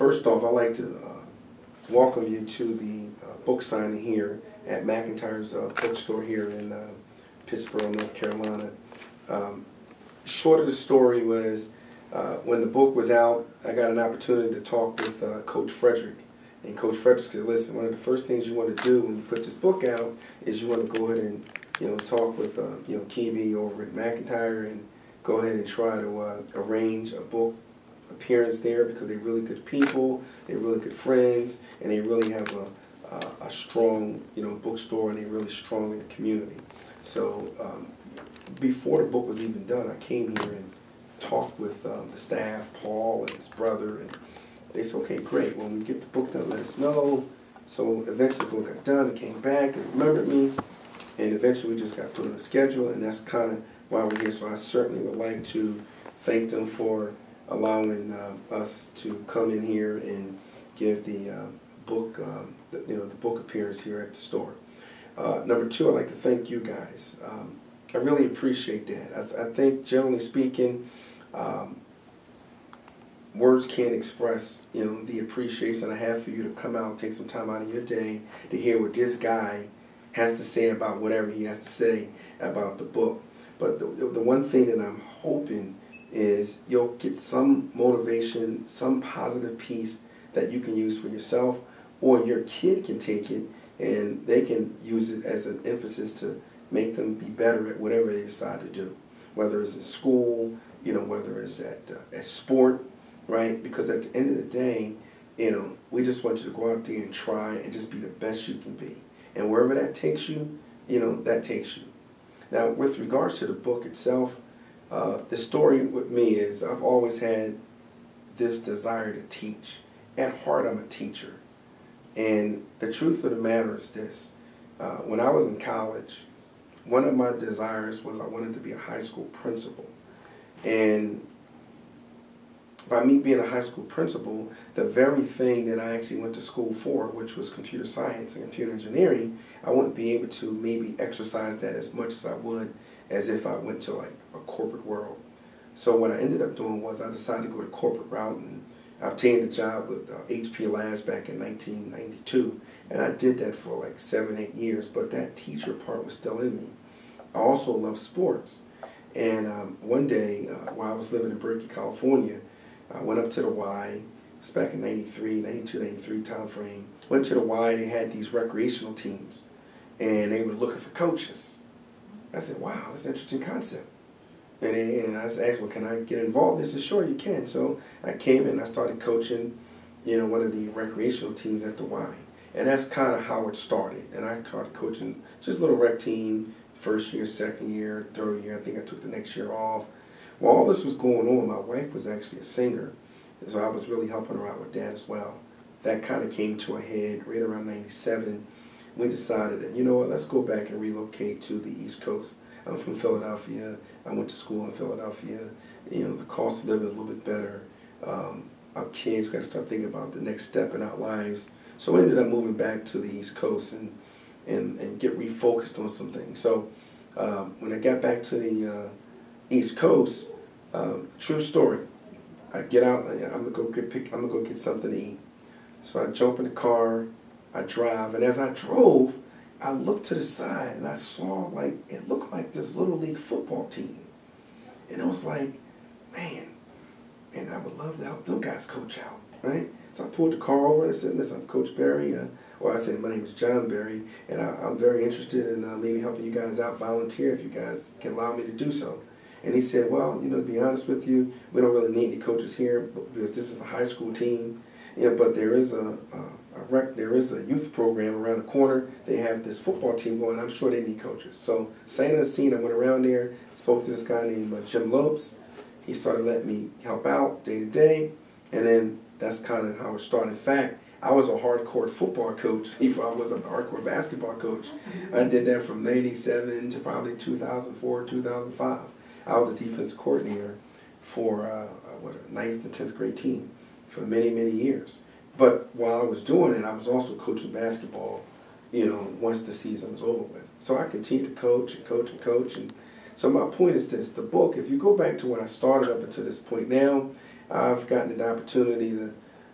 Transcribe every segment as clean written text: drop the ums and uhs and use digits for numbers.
First off, I'd like to welcome you to the book signing here at McIntyre's bookstore here in Pittsburgh, North Carolina. Short of the story was when the book was out, I got an opportunity to talk with Coach Frederick. And Coach Frederick said, listen, one of the first things you want to do when you put this book out is you want to go ahead and talk with Kiwi over at McIntyre and go ahead and try to arrange a book appearance there, because they're really good people, they're really good friends, and they really have a strong bookstore, and they're really strong in the community. So before the book was even done, I came here and talked with the staff, Paul and his brother, and they said, okay, great, when we get the book done, let us know. So eventually the book got done, it came back, and remembered me, and eventually we just got put on a schedule, and that's kind of why we're here. So I certainly would like to thank them for allowing us to come in here and give the book, the book appearance here at the store. Number two, I'd like to thank you guys. I really appreciate that. I think, generally speaking, words can't express, the appreciation I have for you to come out, take some time out of your day to hear what this guy has to say about whatever he has to say about the book. But the one thing that I'm hoping is you'll get some motivation, some positive piece that you can use for yourself, or your kid can take it and they can use it as an emphasis to make them be better at whatever they decide to do, whether it's in school, whether it's at sport, right? Because at the end of the day, we just want you to go out there and try and just be the best you can be. And wherever that takes you, that takes you. Now, with regards to the book itself, the story with me is I've always had this desire to teach. At heart, I'm a teacher. And the truth of the matter is this. When I was in college, one of my desires was I wanted to be a high school principal. And by me being a high school principal, the very thing that I actually went to school for, which was computer science and computer engineering, I wouldn't be able to maybe exercise that as much as I would as if I went to like a corporate world. So what I ended up doing was I decided to go the corporate route, and I obtained a job with HP Labs back in 1992. And I did that for like 7, 8 years, but that teacher part was still in me. I also love sports. And one day, while I was living in Berkeley, California, I went up to the Y. It was back in 93, 92, 93 time frame. Went to the Y, they had these recreational teams, and they were looking for coaches. I said, wow, that's an interesting concept. And I asked, well, can I get involved? They said, sure, you can. So I came in and I started coaching, one of the recreational teams at the Y. And that's kind of how it started. And I started coaching just a little rec team, first year, second year, third year. I think I took the next year off. While all this was going on, my wife was actually a singer. And so I was really helping her out with that as well. That kind of came to a head right around 97. We decided that, let's go back and relocate to the East Coast. I'm from Philadelphia. I went to school in Philadelphia. The cost of living is a little bit better. Our kids got to start thinking about the next step in our lives. So we ended up moving back to the East Coast and get refocused on some things. So when I got back to the East Coast, true story. I get out. I'm gonna go get something to eat. So I jump in the car. I drive, and as I drove, I looked to the side and I saw it looked like this little league football team, and I was like, man, I would love to help them guys coach out, right? So I pulled the car over and I said, listen, I'm Coach Berry, or I said my name is John Berry, and I'm very interested in maybe helping you guys out, volunteer if you guys can allow me to do so. And he said, well, to be honest with you, we don't really need any coaches here because this is a high school team, but there is a youth program around the corner. They have this football team going. I'm sure they need coaches. So, saying the scene, I went around there, spoke to this guy named Jim Lopes. He started letting me help out day to day, and then that's kind of how it started. In fact, I was a hardcore football coach before I was a hardcore basketball coach. I did that from 97 to probably 2004, 2005. I was a defensive coordinator for a 9th and 10th grade team for many, many years. But while I was doing it, I was also coaching basketball, once the season was over with. So I continued to coach and coach and coach. And so my point is this, the book, if you go back to when I started up until this point now, I've gotten the opportunity to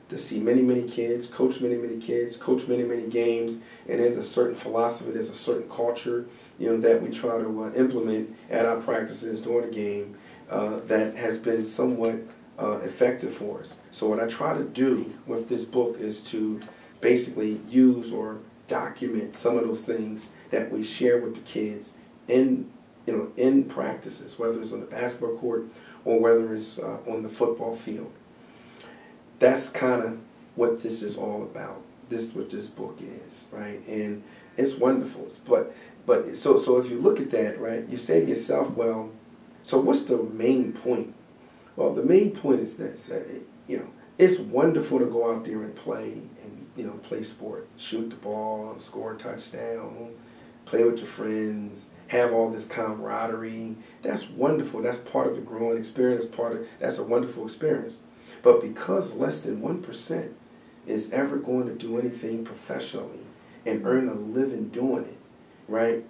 to see many, many kids, coach many, many kids, coach many, many games, and there's a certain philosophy, there's a certain culture, that we try to implement at our practices during the game that has been somewhat effective for us. So what I try to do with this book is to basically use or document some of those things that we share with the kids in practices, whether it's on the basketball court or whether it's on the football field. That's kind of what this is all about. This is what this book is, right? And it's wonderful. But so if you look at that, right, you say to yourself, well, so what's the main point? Well, the main point is this. It's wonderful to go out there and play and play sport, shoot the ball, score a touchdown, play with your friends, have all this camaraderie. That's wonderful. That's part of the growing experience. That's a wonderful experience. But because less than 1% is ever going to do anything professionally and earn a living doing it, right?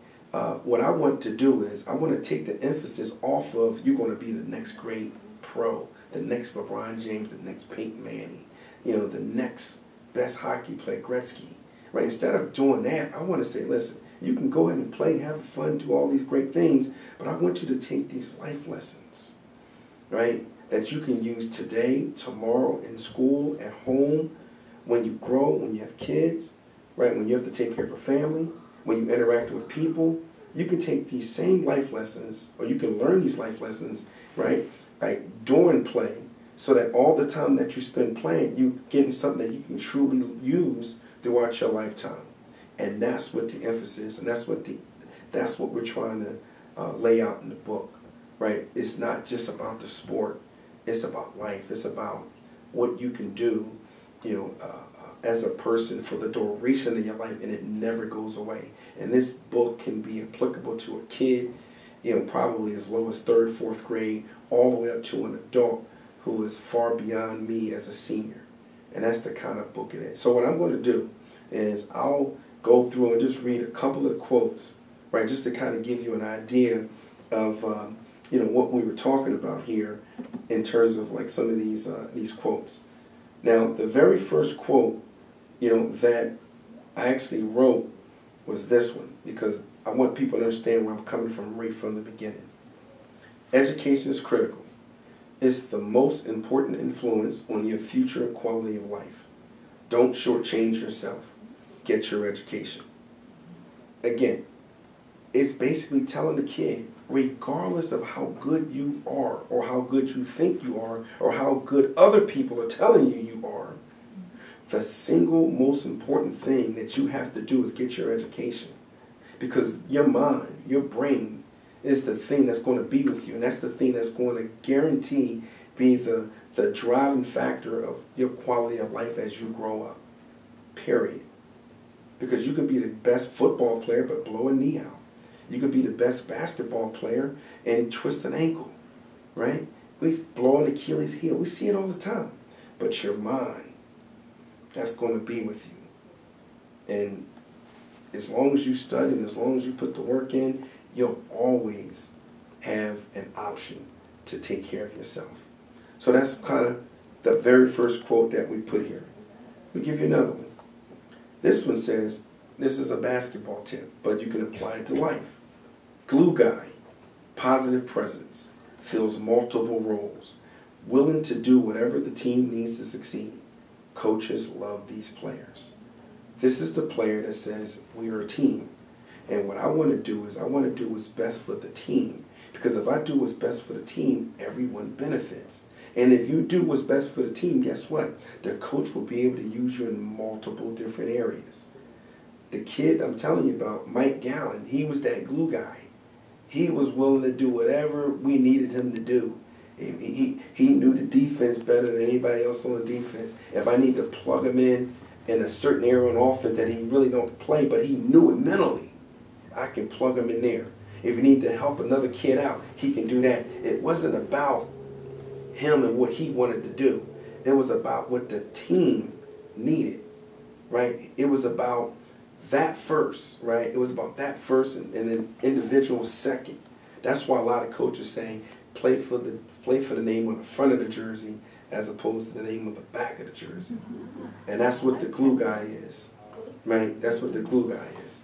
What I want to do is I want to take the emphasis off of you're going to be the next great pro, the next LeBron James, the next Peyton Manning, the next best hockey player, Gretzky, right? Instead of doing that, I want to say, listen, you can go ahead and play, have fun, do all these great things, but I want you to take these life lessons, right, that you can use today, tomorrow, in school, at home, when you grow, when you have kids, right, when you have to take care of a family, when you interact with people. You can take these same life lessons, or you can learn these life lessons, right, during play, so that all the time that you spend playing, you getting something that you can truly use throughout your lifetime. And that's what the emphasis, and that's what we're trying to lay out in the book, right? It's not just about the sport. It's about life. It's about what you can do, as a person for the duration of your life, and it never goes away. And this book can be applicable to a kid, probably as low as 3rd, 4th grade, all the way up to an adult who is far beyond me as a senior. And that's the kind of book it is. So what I'm going to do is I'll go through and just read a couple of the quotes, right, just to kind of give you an idea of what we were talking about here in terms of like some of these quotes. Now, the very first quote, that I actually wrote was this one, because I want people to understand where I'm coming from right from the beginning. Education is critical. It's the most important influence on your future quality of life. Don't shortchange yourself. Get your education. Again, it's basically telling the kid, regardless of how good you are, or how good you think you are, or how good other people are telling you are, the single most important thing that you have to do is get your education. Because your mind, your brain, is the thing that's going to be with you, and that's the thing that's going to guarantee be the driving factor of your quality of life as you grow up, period. Because you could be the best football player but blow a knee out. You could be the best basketball player and twist an ankle, right? We blow an Achilles heel. We see it all the time. But your mind, that's going to be with you. And as long as you study and as long as you put the work in, you'll always have an option to take care of yourself. So that's kind of the very first quote that we put here. We'll give you another one. This one says, this is a basketball tip, but you can apply it to life. Glue guy, positive presence, fills multiple roles, willing to do whatever the team needs to succeed. Coaches love these players. This is the player that says, we are a team. And what I want to do is, I want to do what's best for the team. Because if I do what's best for the team, everyone benefits. And if you do what's best for the team, guess what? The coach will be able to use you in multiple different areas. The kid I'm telling you about, Mike Galin, he was that glue guy. He was willing to do whatever we needed him to do. He knew the defense better than anybody else on the defense. If I need to plug him in a certain area on offense that he really don't play, but he knew it mentally, I can plug him in there. If you need to help another kid out, he can do that. It wasn't about him and what he wanted to do. It was about what the team needed, right? It was about that first, right? It was about that first and then individual second. That's why a lot of coaches say play for the name on the front of the jersey, as opposed to the name of the back of the jersey. And that's what the glue guy is, right? That's what the glue guy is.